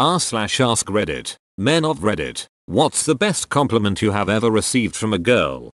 r/ask Reddit. Men of Reddit. What's the best compliment you have ever received from a girl?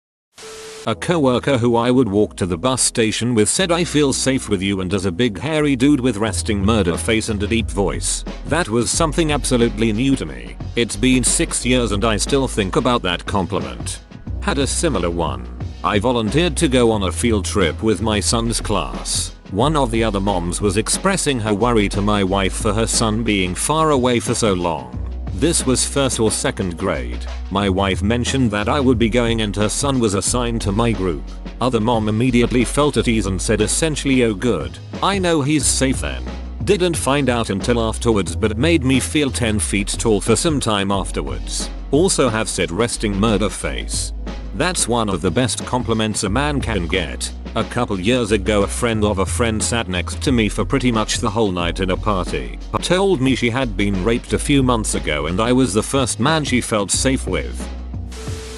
A coworker who I would walk to the bus station with said I feel safe with you, and as a big hairy dude with resting murder face and a deep voice. That was something absolutely new to me. It's been 6 years and I still think about that compliment. Had a similar one. I volunteered to go on a field trip with my son's class. One of the other moms was expressing her worry to my wife for her son being far away for so long. This was 1st or 2nd grade. My wife mentioned that I would be going and her son was assigned to my group. Other mom immediately felt at ease and said essentially, oh good, I know he's safe then. Didn't find out until afterwards, but it made me feel 10 feet tall for some time afterwards. Also have said resting murder face. That's one of the best compliments a man can get. A couple years ago a friend of a friend sat next to me for pretty much the whole night in a party. Told me she had been raped a few months ago and I was the first man she felt safe with.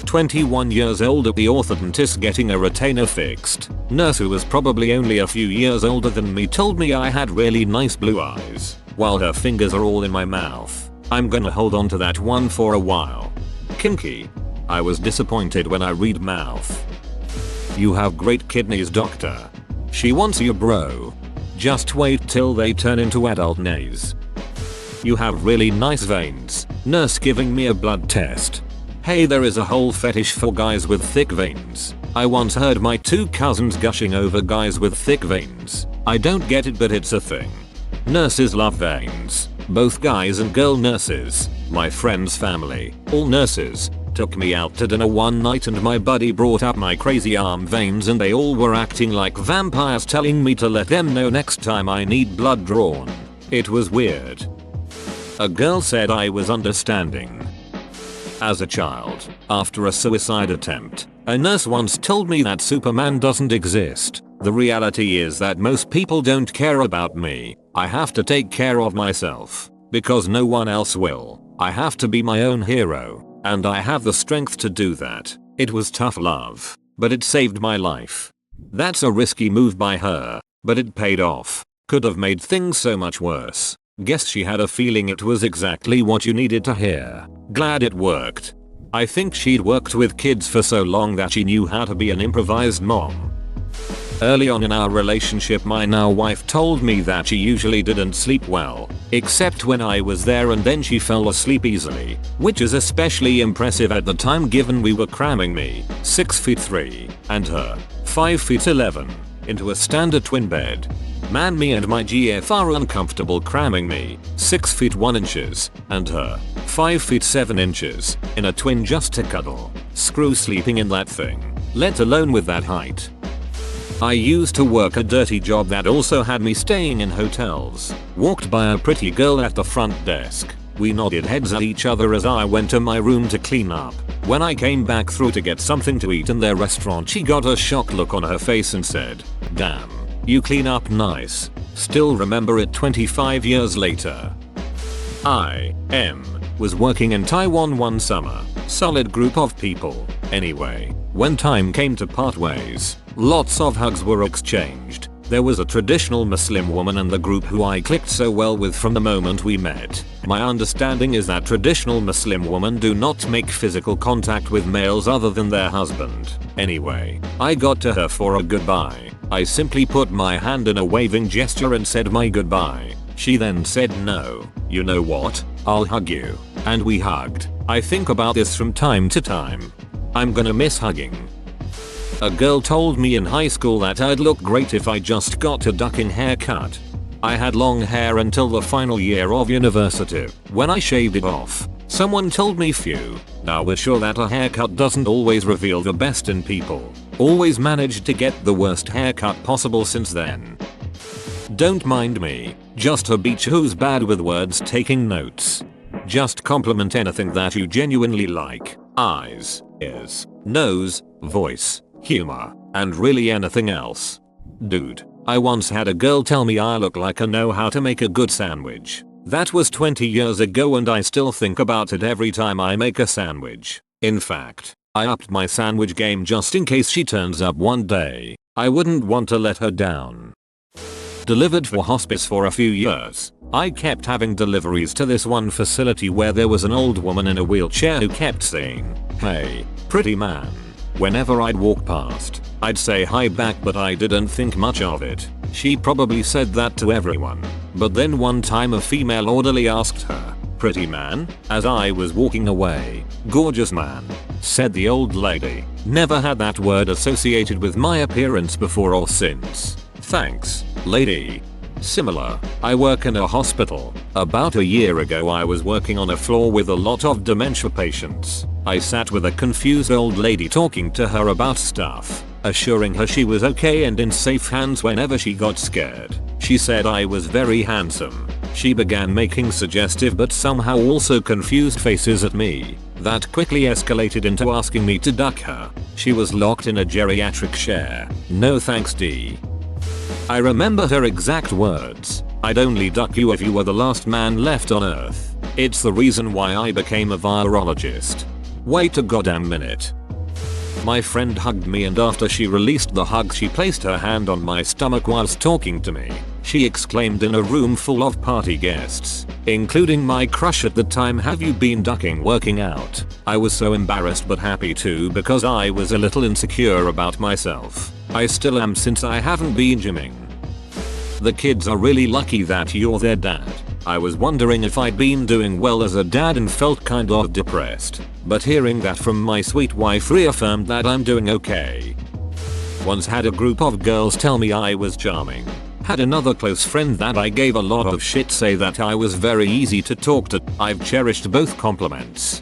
21 years old at the orthodontist getting a retainer fixed. Nurse who was probably only a few years older than me told me I had really nice blue eyes. While her fingers are all in my mouth. I'm gonna hold on to that one for a while. Kinky. I was disappointed when I read mouth. You have great kidneys, doctor. She wants you, bro. Just wait till they turn into adult nays. You have really nice veins. Nurse giving me a blood test. Hey, there is a whole fetish for guys with thick veins. I once heard my 2 cousins gushing over guys with thick veins. I don't get it, but it's a thing. Nurses love veins. Both guys and girl nurses. My friend's family, all nurses. Took me out to dinner one night and my buddy brought up my crazy arm veins and they all were acting like vampires, telling me to let them know next time I need blood drawn. It was weird. A girl said I was understanding. As a child, after a suicide attempt, a nurse once told me that Superman doesn't exist. The reality is that most people don't care about me. I have to take care of myself. Because no one else will. I have to be my own hero. And I have the strength to do that. It was tough love, but it saved my life. That's a risky move by her, but it paid off. Could have made things so much worse. Guess she had a feeling it was exactly what you needed to hear. Glad it worked. I think she'd worked with kids for so long that she knew how to be an improvised mom. Early on in our relationship, my now wife told me that she usually didn't sleep well, except when I was there, and then she fell asleep easily, which is especially impressive at the time given we were cramming me, 6'3", and her, 5'11", into a standard twin bed. Man, me and my GF are uncomfortable cramming me, 6'1", and her, 5'7", in a twin just to cuddle. Screw sleeping in that thing, let alone with that height. I used to work a dirty job that also had me staying in hotels. Walked by a pretty girl at the front desk. We nodded heads at each other as I went to my room to clean up. When I came back through to get something to eat in their restaurant, she got a shocked look on her face and said, "Damn, you clean up nice." Still remember it 25 years later. I was working in Taiwan one summer. Solid group of people. Anyway, when time came to part ways, lots of hugs were exchanged. There was a traditional Muslim woman in the group who I clicked so well with from the moment we met. My understanding is that traditional Muslim women do not make physical contact with males other than their husband. Anyway, I got to her for a goodbye. I simply put my hand in a waving gesture and said my goodbye. She then said, "No, you know what? I'll hug you." And we hugged. I think about this from time to time. I'm gonna miss hugging. A girl told me in high school that I'd look great if I just got a ducking haircut. I had long hair until the final year of university. When I shaved it off, someone told me phew. Now we're sure that a haircut doesn't always reveal the best in people. Always managed to get the worst haircut possible since then. Don't mind me, just a beach who's bad with words taking notes. Just compliment anything that you genuinely like. Eyes, ears, nose, voice, humor, and really anything else. Dude, I once had a girl tell me I look like I know how to make a good sandwich. That was 20 years ago and I still think about it every time I make a sandwich. In fact, I upped my sandwich game just in case she turns up one day. I wouldn't want to let her down. Delivered for hospice for a few years. I kept having deliveries to this one facility where there was an old woman in a wheelchair who kept saying, "Hey, pretty man." Whenever I'd walk past, I'd say hi back, but I didn't think much of it. She probably said that to everyone. But then one time a female orderly asked her, "Pretty man?" as I was walking away. "Gorgeous man," said the old lady. Never had that word associated with my appearance before or since. Thanks, lady. Similar, I work in a hospital. About a year ago I was working on a floor with a lot of dementia patients. I sat with a confused old lady talking to her about stuff, assuring her she was okay and in safe hands whenever she got scared. She said I was very handsome. She began making suggestive but somehow also confused faces at me. That quickly escalated into asking me to duck her. She was locked in a geriatric chair. "No thanks, D." I remember her exact words, "I'd only duck you if you were the last man left on earth." It's the reason why I became a virologist. Wait a goddamn minute. My friend hugged me, and after she released the hug she placed her hand on my stomach whilst talking to me. She exclaimed in a room full of party guests, including my crush at the time, "Have you been ducking working out?" I was so embarrassed but happy too, because I was a little insecure about myself. I still am, since I haven't been gymming. The kids are really lucky that you're their dad. I was wondering if I'd been doing well as a dad and felt kind of depressed, but hearing that from my sweet wife reaffirmed that I'm doing okay. Once had a group of girls tell me I was charming. Had another close friend that I gave a lot of shit say that I was very easy to talk to. I've cherished both compliments.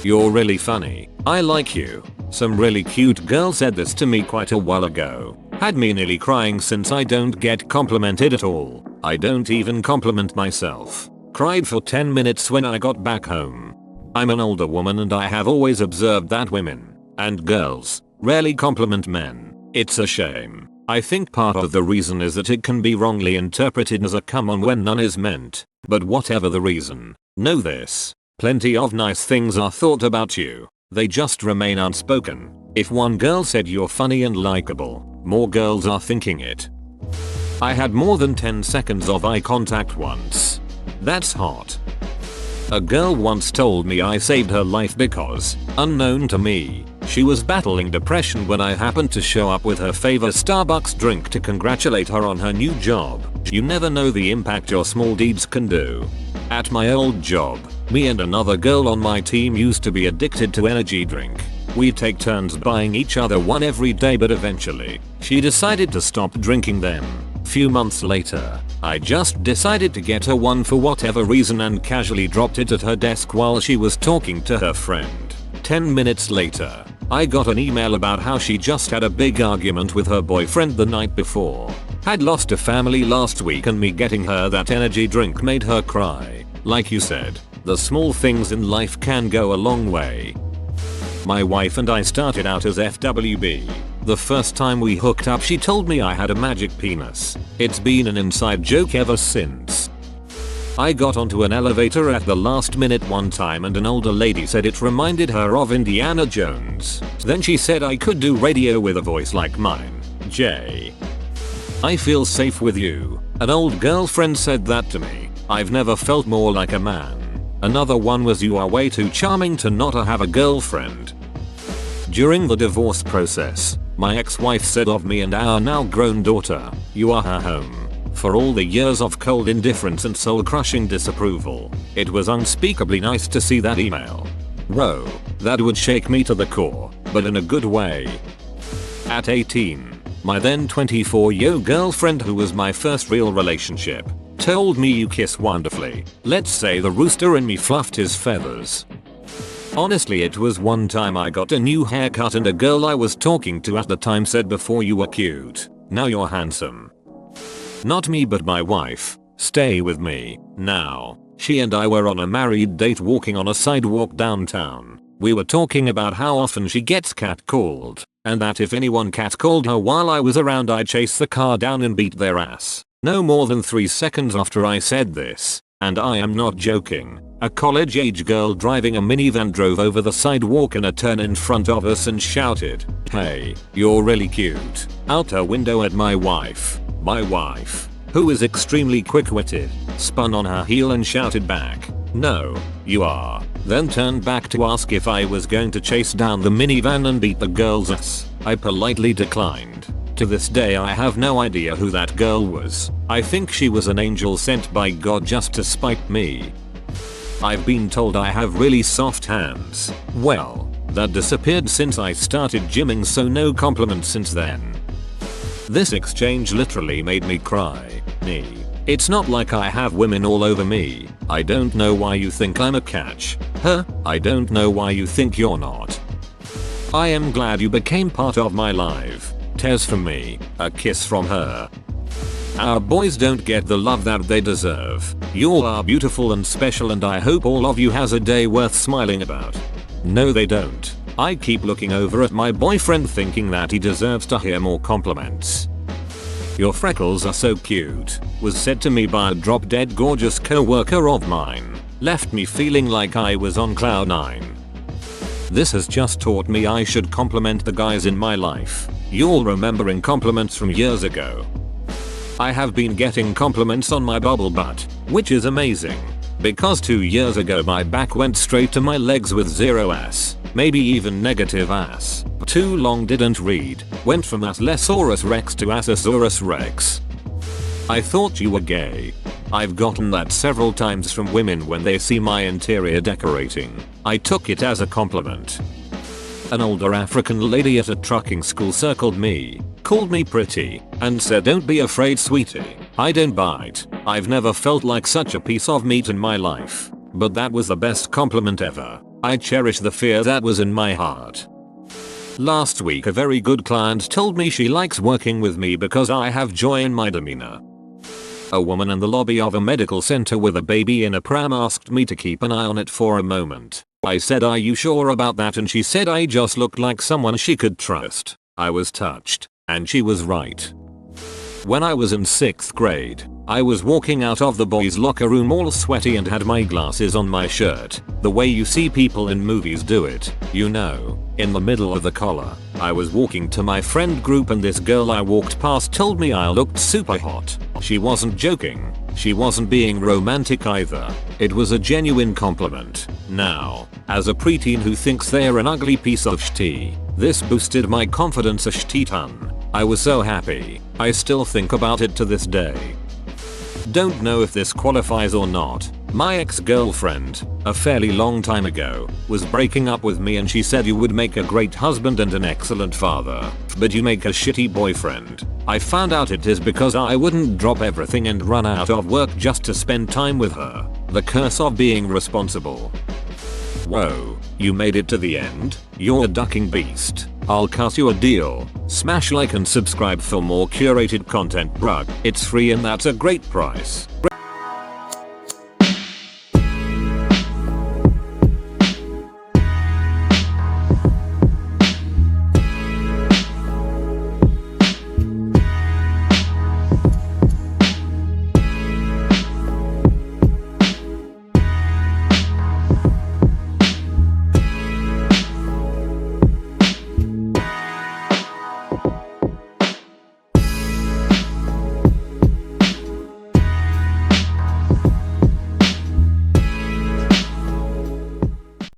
"You're really funny. I like you." Some really cute girl said this to me quite a while ago. Had me nearly crying since I don't get complimented at all. I don't even compliment myself. Cried for 10 minutes when I got back home. I'm an older woman and I have always observed that women, and girls, rarely compliment men. It's a shame. I think part of the reason is that it can be wrongly interpreted as a come on when none is meant. But whatever the reason, know this. Plenty of nice things are thought about you. They just remain unspoken. If one girl said you're funny and likable, more girls are thinking it. I had more than 10 seconds of eye contact once. That's hot. A girl once told me I saved her life because, unknown to me, she was battling depression when I happened to show up with her favorite Starbucks drink to congratulate her on her new job. You never know the impact your small deeds can do. At my old job, me and another girl on my team used to be addicted to energy drink. We'd take turns buying each other one every day, but eventually, she decided to stop drinking them. Few months later, I just decided to get her one for whatever reason and casually dropped it at her desk while she was talking to her friend. 10 minutes later, I got an email about how she just had a big argument with her boyfriend the night before. Had lost a family last week, and me getting her that energy drink made her cry. Like you said, the small things in life can go a long way. My wife and I started out as FWB. The first time we hooked up she told me I had a magic penis. It's been an inside joke ever since. I got onto an elevator at the last minute one time and an older lady said it reminded her of Indiana Jones. Then she said I could do radio with a voice like mine. Jay. I feel safe with you. An old girlfriend said that to me. I've never felt more like a man. Another one was you are way too charming to not have a girlfriend. During the divorce process, my ex-wife said of me and our now grown daughter, you are her home. For all the years of cold indifference and soul-crushing disapproval, it was unspeakably nice to see that email. Whoa, that would shake me to the core, but in a good way. At 18, my then 24-year girlfriend, who was my first real relationship, told me you kiss wonderfully. Let's say the rooster in me fluffed his feathers. Honestly, it was one time I got a new haircut and a girl I was talking to at the time said, before you were cute, now you're handsome. Not me but my wife. Stay with me. Now. She and I were on a married date walking on a sidewalk downtown. We were talking about how often she gets catcalled, and that if anyone catcalled her while I was around I'd chase the car down and beat their ass. No more than 3 seconds after I said this, and I am not joking, a college-age girl driving a minivan drove over the sidewalk in a turn in front of us and shouted, "Hey, you're really cute," out her window at my wife. My wife who was extremely quick-witted, spun on her heel and shouted back, "No, you are," then turned back to ask if I was going to chase down the minivan and beat the girl's ass. I politely declined. To this day I have no idea who that girl was. I think she was an angel sent by God just to spite me. I've been told I have really soft hands. Well, that disappeared since I started gymming, so no compliments since then. This exchange literally made me cry. It's not like I have women all over me. I don't know why you think I'm a catch. I don't know why you think you're not. I am glad you became part of my life. Tears from me, a kiss from her. Our boys don't get the love that they deserve. You all are beautiful and special, and I hope all of you has a day worth smiling about. No, they don't. I keep looking over at my boyfriend thinking that he deserves to hear more compliments. Your freckles are so cute, was said to me by a drop-dead gorgeous co-worker of mine. Left me feeling like I was on cloud 9. This has just taught me I should compliment the guys in my life. You're remembering compliments from years ago. I have been getting compliments on my bubble butt, which is amazing. Because 2 years ago my back went straight to my legs with zero ass, maybe even negative ass. Too long didn't read, went from Aslesaurus rex to Assasaurus rex. I thought you were gay. I've gotten that several times from women when they see my interior decorating. I took it as a compliment. An older African lady at a trucking school circled me, called me pretty, and said, "Don't be afraid, sweetie. I don't bite." I've never felt like such a piece of meat in my life. But that was the best compliment ever. I cherish the fear that was in my heart. Last week a very good client told me she likes working with me because I have joy in my demeanor. A woman in the lobby of a medical center with a baby in a pram asked me to keep an eye on it for a moment. I said, "Are you sure about that?" And she said I just looked like someone she could trust. I was touched, and she was right. When I was in 6th grade, I was walking out of the boys' locker room all sweaty and had my glasses on my shirt, the way you see people in movies do it, you know, in the middle of the collar. I was walking to my friend group and this girl I walked past told me I looked super hot. She wasn't joking. She wasn't being romantic either. It was a genuine compliment. Now, as a preteen who thinks they're an ugly piece of shit, this boosted my confidence a shit-ton. I was so happy. I still think about it to this day. Don't know if this qualifies or not. My ex-girlfriend, a fairly long time ago, was breaking up with me and she said, "You would make a great husband and an excellent father, but you make a shitty boyfriend." I found out it is because I wouldn't drop everything and run out of work just to spend time with her. The curse of being responsible. Whoa, you made it to the end? You're a ducking beast. I'll cut you a deal. Smash like and subscribe for more curated content, bruh. It's free and that's a great price.